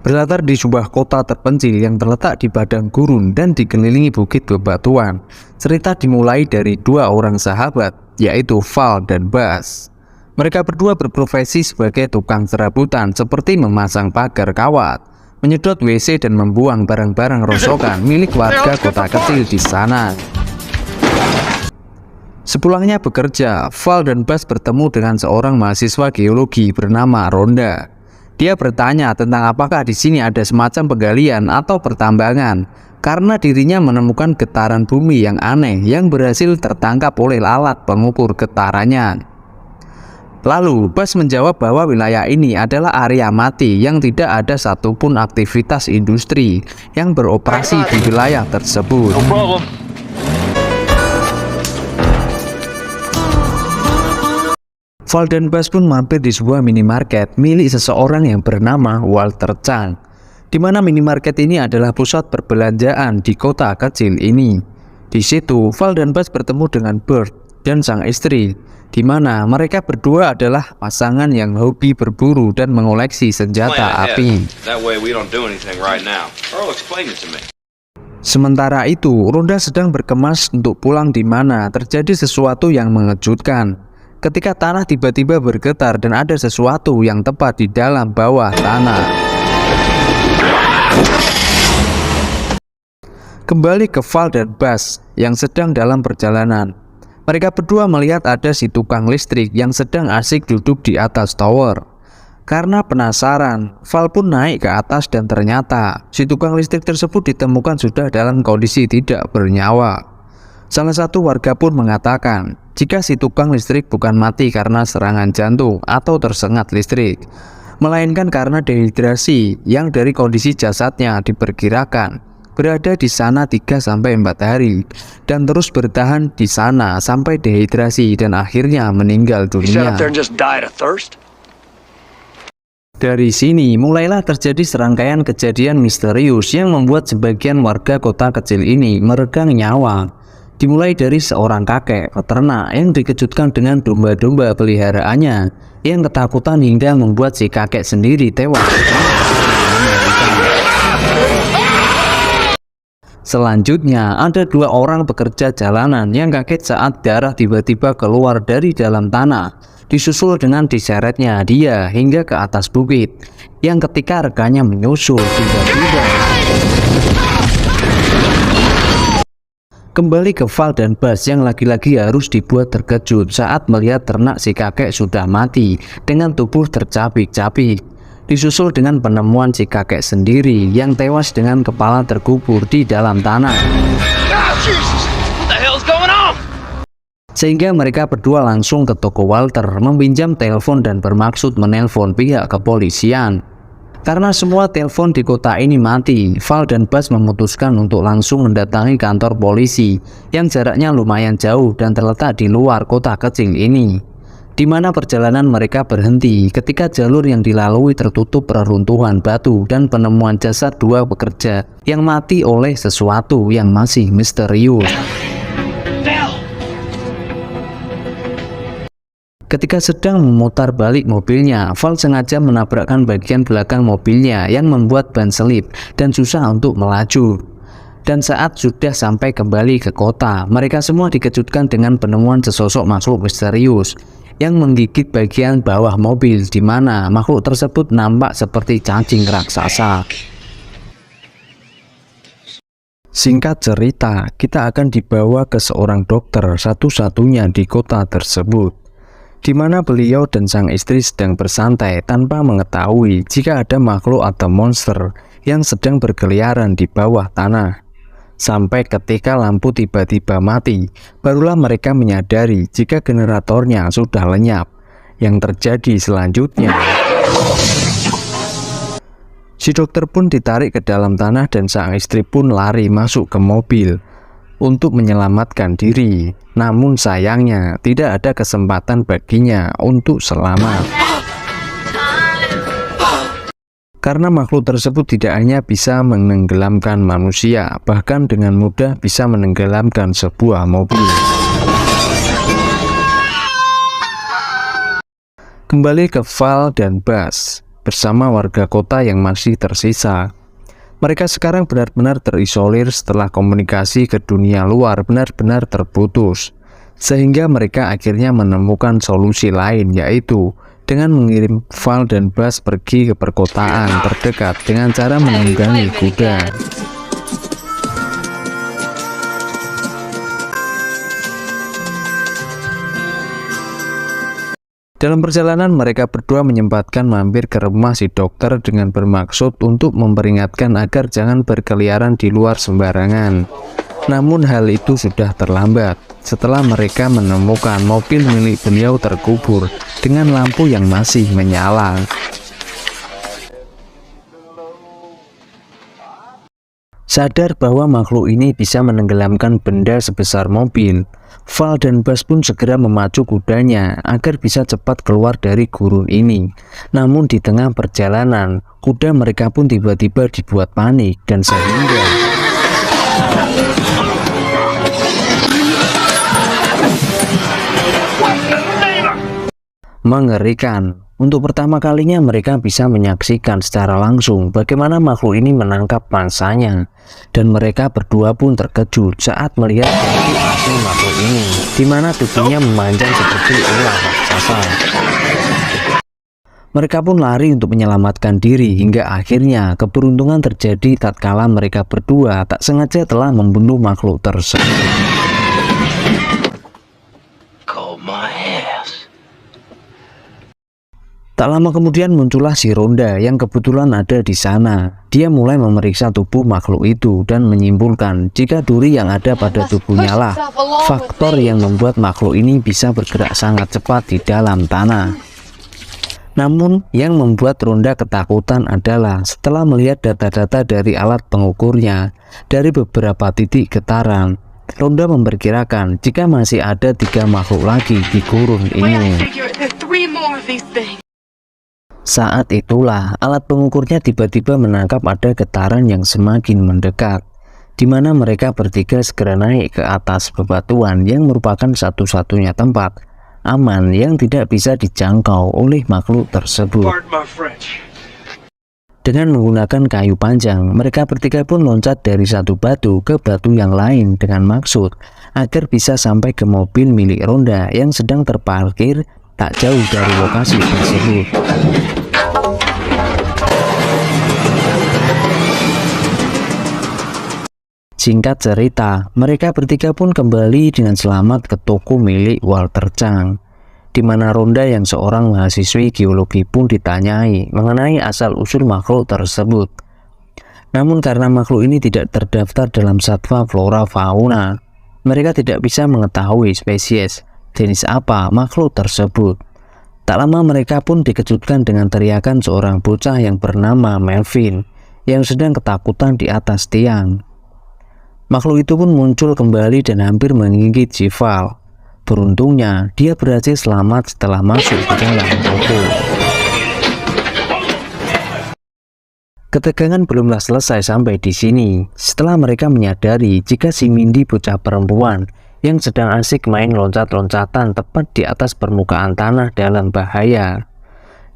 Berlatar di sebuah kota terpencil yang terletak di padang gurun dan dikelilingi bukit bebatuan. Cerita dimulai dari dua orang sahabat, yaitu Val dan Bas. Mereka berdua berprofesi sebagai tukang serabutan, seperti memasang pagar kawat, menyedot WC dan membuang barang-barang rongsokan milik warga kota kecil di sana. Sepulangnya bekerja, Val dan Bas bertemu dengan seorang mahasiswa geologi bernama Ronda. Dia bertanya tentang apakah di sini ada semacam penggalian atau pertambangan, karena dirinya menemukan getaran bumi yang aneh yang berhasil tertangkap oleh alat pengukur getarannya. Lalu Bas menjawab bahwa wilayah ini adalah area mati yang tidak ada satupun aktivitas industri yang beroperasi di wilayah tersebut. Val dan Bas pun mampir di sebuah minimarket milik seseorang yang bernama Walter Chang, di mana minimarket ini adalah pusat perbelanjaan di kota kecil ini. Di situ, Val dan Bas bertemu dengan Bert dan sang istri, di mana mereka berdua adalah pasangan yang hobi berburu dan mengoleksi senjata api. Sementara itu, Ronda sedang berkemas untuk pulang, di mana terjadi sesuatu yang mengejutkan. Ketika tanah tiba-tiba bergetar dan ada sesuatu yang tepat di dalam bawah tanah. Kembali ke Val dan Bas yang sedang dalam perjalanan. Mereka berdua melihat ada si tukang listrik yang sedang asik duduk di atas tower. Karena penasaran, Val pun naik ke atas dan ternyata si tukang listrik tersebut ditemukan sudah dalam kondisi tidak bernyawa. Salah satu warga pun mengatakan, jika si tukang listrik bukan mati karena serangan jantung atau tersengat listrik, melainkan karena dehidrasi yang dari kondisi jasadnya diperkirakan berada di sana 3-4 hari dan terus bertahan di sana sampai dehidrasi dan akhirnya meninggal dunia. Dari sini mulailah terjadi serangkaian kejadian misterius yang membuat sebagian warga kota kecil ini meregang nyawa. Dimulai dari seorang kakek peternak yang dikejutkan dengan domba-domba peliharaannya yang ketakutan hingga membuat si kakek sendiri tewas. Selanjutnya ada dua orang pekerja jalanan yang kaget saat darah tiba-tiba keluar dari dalam tanah, disusul dengan diseretnya dia hingga ke atas bukit, yang ketika rekannya menyusul tiba-tiba kembali ke Val dan Bas yang lagi-lagi harus dibuat terkejut saat melihat ternak si kakek sudah mati dengan tubuh tercapik-capik, disusul dengan penemuan si kakek sendiri yang tewas dengan kepala terkubur di dalam tanah. Sehingga mereka berdua langsung ke toko Walter meminjam telepon dan bermaksud menelpon pihak kepolisian. Karena semua telepon di kota ini mati, Val dan Bas memutuskan untuk langsung mendatangi kantor polisi yang jaraknya lumayan jauh dan terletak di luar kota kecil ini, di mana perjalanan mereka berhenti ketika jalur yang dilalui tertutup reruntuhan batu dan penemuan jasad dua pekerja yang mati oleh sesuatu yang masih misterius. Ketika sedang memutar balik mobilnya, Val sengaja menabrakkan bagian belakang mobilnya yang membuat ban selip dan susah untuk melaju. Dan saat sudah sampai kembali ke kota, mereka semua dikejutkan dengan penemuan sesosok makhluk misterius yang menggigit bagian bawah mobil, di mana makhluk tersebut nampak seperti cacing raksasa. Singkat cerita, kita akan dibawa ke seorang dokter satu-satunya di kota tersebut, di mana beliau dan sang istri sedang bersantai tanpa mengetahui jika ada makhluk atau monster yang sedang berkeliaran di bawah tanah. Sampai ketika lampu tiba-tiba mati, barulah mereka menyadari jika generatornya sudah lenyap. Yang terjadi selanjutnya, si dokter pun ditarik ke dalam tanah dan sang istri pun lari masuk ke mobil untuk menyelamatkan diri. Namun sayangnya tidak ada kesempatan baginya untuk selamat, karena makhluk tersebut tidak hanya bisa menenggelamkan manusia, bahkan dengan mudah bisa menenggelamkan sebuah mobil. Kembali ke Val dan Bas. bersama warga kota yang masih tersisa. Mereka sekarang benar-benar terisolir setelah komunikasi ke dunia luar benar-benar terputus. Sehingga mereka akhirnya menemukan solusi lain, yaitu dengan mengirim Val dan Buzz pergi ke perkotaan terdekat dengan cara menunggangi kuda. Dalam perjalanan, mereka berdua menyempatkan mampir ke rumah si dokter dengan bermaksud untuk memperingatkan agar jangan berkeliaran di luar sembarangan. Namun hal itu sudah terlambat setelah mereka menemukan mobil milik beliau terkubur dengan lampu yang masih menyala. Sadar bahwa makhluk ini bisa menenggelamkan benda sebesar mobil, Val dan Buzz pun segera memacu kudanya agar bisa cepat keluar dari gurun ini. Namun di tengah perjalanan, kuda mereka pun tiba-tiba dibuat panik dan sehingga mengerikan. Untuk pertama kalinya mereka bisa menyaksikan secara langsung bagaimana makhluk ini menangkap mangsanya, dan mereka berdua pun terkejut saat melihat bentuk asli makhluk ini, di mana tubuhnya memanjang seperti ular raksasa. Mereka pun lari untuk menyelamatkan diri hingga akhirnya keberuntungan terjadi tatkala mereka berdua tak sengaja telah membunuh makhluk tersebut. Tak lama kemudian muncullah si Ronda yang kebetulan ada di sana. Dia mulai memeriksa tubuh makhluk itu dan menyimpulkan jika duri yang ada pada tubuhnya lah faktor yang membuat makhluk ini bisa bergerak sangat cepat di dalam tanah. Namun yang membuat Ronda ketakutan adalah setelah melihat data-data dari alat pengukurnya dari beberapa titik getaran, Ronda memperkirakan jika masih ada 3 makhluk lagi di gurun ini. Saat itulah alat pengukurnya tiba-tiba menangkap ada getaran yang semakin mendekat, di mana mereka bertiga segera naik ke atas bebatuan yang merupakan satu-satunya tempat aman yang tidak bisa dijangkau oleh makhluk tersebut. Dengan menggunakan kayu panjang, mereka bertiga pun loncat dari satu batu ke batu yang lain dengan maksud agar bisa sampai ke mobil milik Ronda yang sedang terparkir tak jauh dari lokasi tersebut. Singkat cerita, mereka bertiga pun kembali dengan selamat ke toko milik Walter Chang, di mana Ronda yang seorang mahasiswi geologi pun ditanyai mengenai asal-usul makhluk tersebut. Namun karena makhluk ini tidak terdaftar dalam satwa flora fauna, mereka tidak bisa mengetahui spesies jenis apa makhluk tersebut. Tak lama mereka pun dikejutkan dengan teriakan seorang bocah yang bernama Melvin yang sedang ketakutan di atas tiang. Makhluk itu pun muncul kembali dan hampir menggigit si Val. Beruntungnya dia berhasil selamat setelah masuk ke dalam toko. Ketegangan belumlah selesai sampai di sini. Setelah mereka menyadari jika si Mindy bocah perempuan yang sedang asik main loncat-loncatan tepat di atas permukaan tanah dalam bahaya.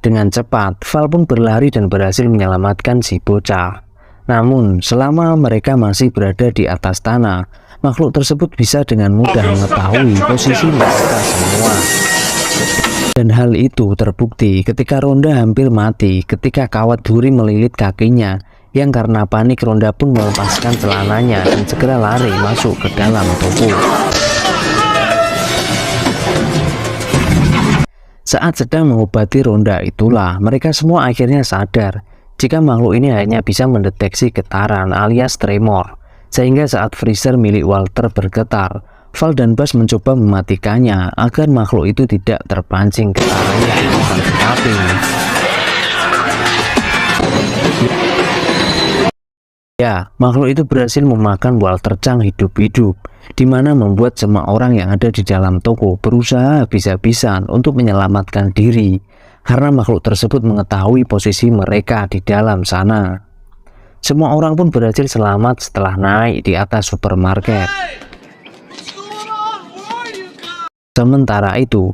Dengan cepat, Val pun berlari dan berhasil menyelamatkan si bocah. Namun, selama mereka masih berada di atas tanah, makhluk tersebut bisa dengan mudah mengetahui posisi mereka semua. Dan hal itu terbukti ketika Ronda hampir mati ketika kawat duri melilit kakinya, yang karena panik Ronda pun melepaskan celananya dan segera lari masuk ke dalam toko. Saat sedang mengobati Ronda itulah mereka semua akhirnya sadar jika makhluk ini hanya bisa mendeteksi getaran alias tremor, sehingga saat freezer milik Walter bergetar, Val dan Buzz mencoba mematikannya agar makhluk itu tidak terpancing getarannya bukan tetapi. Ya, makhluk itu berhasil memakan Walter Chang hidup-hidup, di mana membuat semua orang yang ada di dalam toko berusaha habis-habisan untuk menyelamatkan diri, karena makhluk tersebut mengetahui posisi mereka di dalam sana. Semua orang pun berhasil selamat setelah naik di atas supermarket. Sementara itu,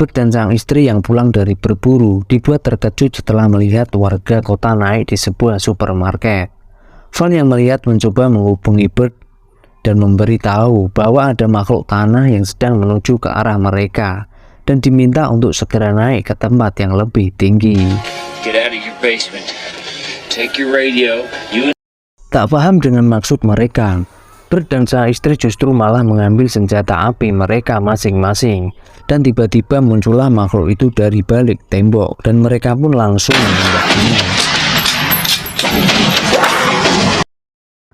Bert dan sang istri yang pulang dari berburu dibuat terkejut setelah melihat warga kota naik di sebuah supermarket. Val yang melihat mencoba menghubungi Bert dan memberitahu bahwa ada makhluk tanah yang sedang menuju ke arah mereka dan diminta untuk segera naik ke tempat yang lebih tinggi. Get out of your basement. Take your radio. Tak paham dengan maksud mereka, Bert dan sang istri justru malah mengambil senjata api mereka masing-masing, dan tiba-tiba muncullah makhluk itu dari balik tembok dan mereka pun langsung menembaknya.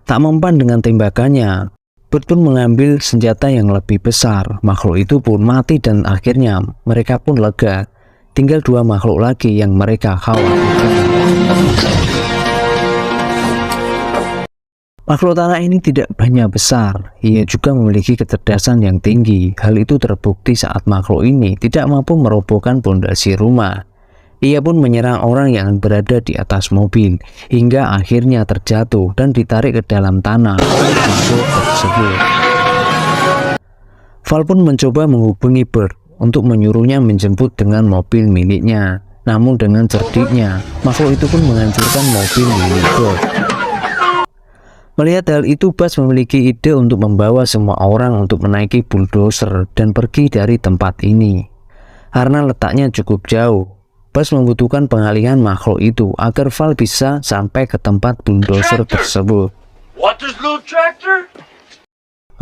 Tak mempan dengan tembakannya, Bert pun mengambil senjata yang lebih besar. Makhluk itu pun mati dan akhirnya mereka pun lega. Tinggal dua makhluk lagi yang mereka khawatirkan. Makhluk tanah ini tidak banyak besar, ia juga memiliki kecerdasan yang tinggi. Hal itu terbukti saat makhluk ini tidak mampu merobohkan pondasi rumah. Ia pun menyerang orang yang berada di atas mobil, hingga akhirnya terjatuh dan ditarik ke dalam tanah oleh makhluk tersebut. Val pun mencoba menghubungi Bert untuk menyuruhnya menjemput dengan mobil miliknya. Namun dengan cerdiknya, makhluk itu pun menghancurkan mobil milik Bert. Melihat hal itu, Buzz memiliki ide untuk membawa semua orang untuk menaiki bulldozer dan pergi dari tempat ini. Karena letaknya cukup jauh, Buzz membutuhkan pengalihan makhluk itu agar Val bisa sampai ke tempat bulldozer tersebut.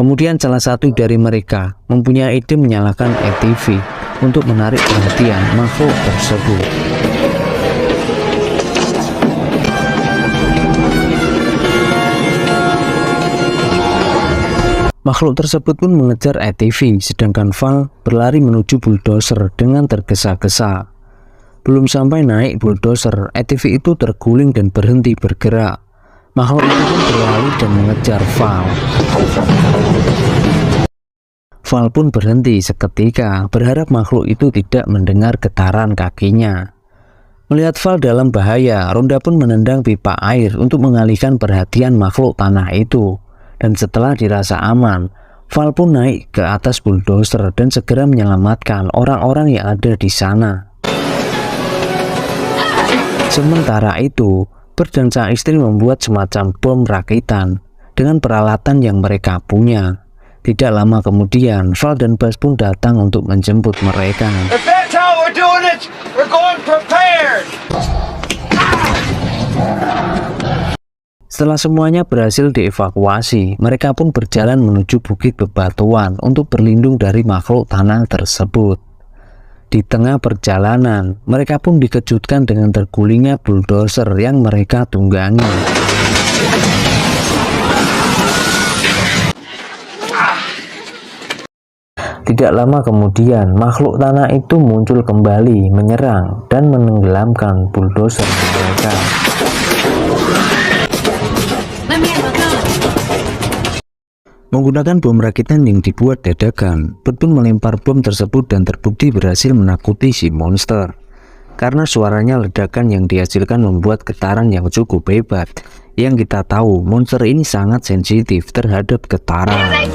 Kemudian salah satu dari mereka mempunyai ide menyalakan ATV untuk menarik perhatian makhluk tersebut. Makhluk tersebut pun mengejar ATV, sedangkan Val berlari menuju bulldozer dengan tergesa-gesa. Belum sampai naik bulldozer, ATV itu terguling dan berhenti bergerak. Makhluk itu pun berlari dan mengejar Val. Val pun berhenti seketika, berharap makhluk itu tidak mendengar getaran kakinya. Melihat Val dalam bahaya, Rhonda pun menendang pipa air untuk mengalihkan perhatian makhluk tanah itu. Dan setelah dirasa aman, Val pun naik ke atas bulldozer dan segera menyelamatkan orang-orang yang ada di sana. Sementara itu, Bert dan sang istri membuat semacam bom rakitan dengan peralatan yang mereka punya. Tidak lama kemudian, Val dan Buzz pun datang untuk menjemput mereka. Setelah semuanya berhasil dievakuasi, mereka pun berjalan menuju bukit bebatuan untuk berlindung dari makhluk tanah tersebut. Di tengah perjalanan, mereka pun dikejutkan dengan tergulingnya bulldozer yang mereka tunggangi. Tidak lama kemudian, makhluk tanah itu muncul kembali, menyerang dan menenggelamkan bulldozer mereka. Menggunakan bom rakitan yang dibuat dadakan, Bert pun melempar bom tersebut dan terbukti berhasil menakuti si monster. Karena suaranya ledakan yang dihasilkan membuat getaran yang cukup hebat. Yang kita tahu, monster ini sangat sensitif terhadap getaran.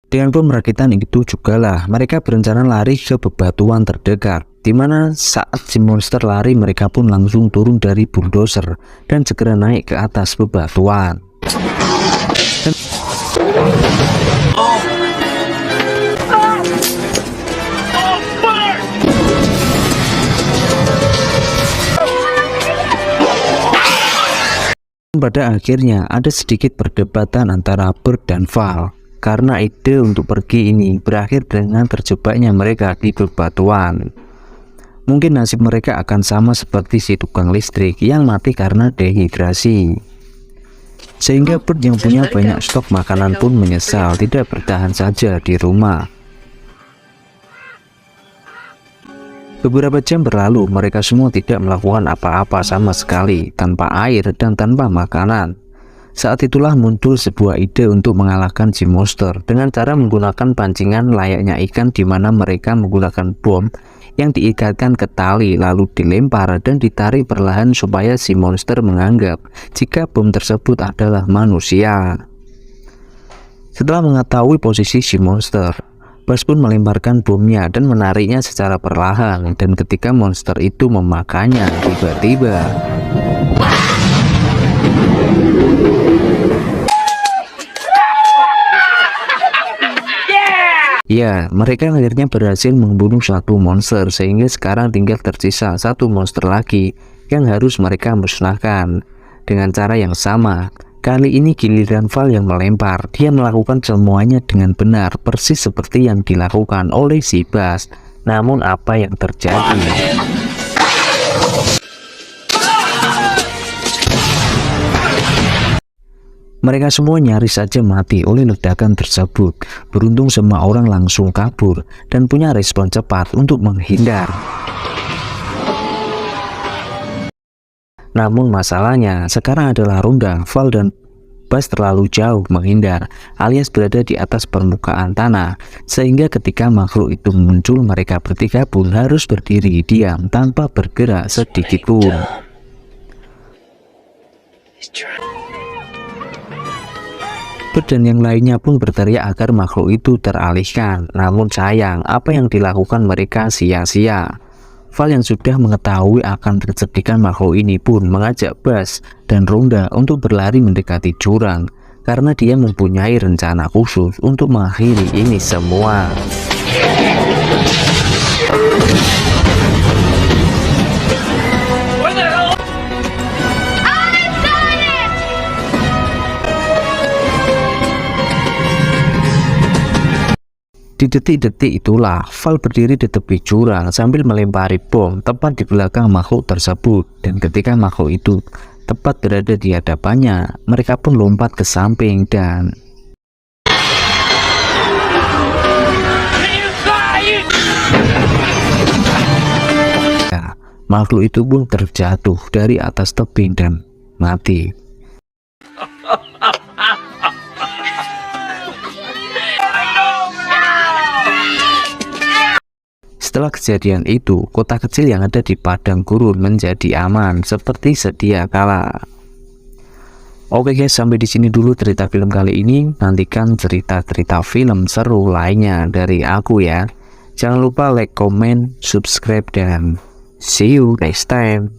Dengan bom rakitan itu jugalah mereka berencana lari ke bebatuan terdekat, di mana saat si monster lari mereka pun langsung turun dari bulldozer dan segera naik ke atas bebatuan. Pada akhirnya ada sedikit perdebatan antara Bert dan Val. Karena ide untuk pergi ini berakhir dengan terjebaknya mereka di bebatuan. Mungkin nasib mereka akan sama seperti si tukang listrik yang mati karena dehidrasi. Sehingga Bert yang punya banyak stok makanan pun menyesal tidak bertahan saja di rumah. Beberapa jam berlalu, mereka semua tidak melakukan apa-apa sama sekali, tanpa air dan tanpa makanan. Saat itulah muncul sebuah ide untuk mengalahkan si monster dengan cara menggunakan pancingan layaknya ikan, di mana mereka menggunakan bom yang diikatkan ke tali lalu dilempar dan ditarik perlahan supaya si monster menganggap jika bom tersebut adalah manusia. Setelah mengetahui posisi si monster, Buzz pun melemparkan bomnya dan menariknya secara perlahan, dan ketika monster itu memakannya, tiba-tiba ya, mereka akhirnya berhasil membunuh satu monster, sehingga sekarang tinggal tersisa satu monster lagi yang harus mereka musnahkan. Dengan cara yang sama, kali ini giliran Val yang melempar. Dia melakukan semuanya dengan benar, persis seperti yang dilakukan oleh si Buzz. Namun apa yang terjadi? Mereka semua nyaris saja mati oleh ledakan tersebut. Beruntung semua orang langsung kabur dan punya respon cepat untuk menghindar. Namun masalahnya sekarang adalah Ronda, Val dan Buzz terlalu jauh menghindar, alias berada di atas permukaan tanah, sehingga ketika makhluk itu muncul, mereka bertiga pun harus berdiri diam tanpa bergerak sedikit pun. Bert dan yang lainnya pun berteriak agar makhluk itu teralihkan. Namun sayang, apa yang dilakukan mereka sia-sia. Val yang sudah mengetahui akan terjadikan makhluk ini pun mengajak Buzz dan Ronda untuk berlari mendekati jurang, karena dia mempunyai rencana khusus untuk mengakhiri ini semua. Di detik-detik itulah Val berdiri di tepi jurang sambil melempari bom tepat di belakang makhluk tersebut, dan ketika makhluk itu tepat berada di hadapannya, mereka pun lompat ke samping dan ya, makhluk itu pun terjatuh dari atas tebing dan mati. Setelah kejadian itu, kota kecil yang ada di padang gurun menjadi aman seperti sedia kala. Oke guys, sampai di sini dulu cerita film kali ini. Nantikan cerita-cerita film seru lainnya dari aku ya. Jangan lupa like, comment, subscribe, dan see you next time.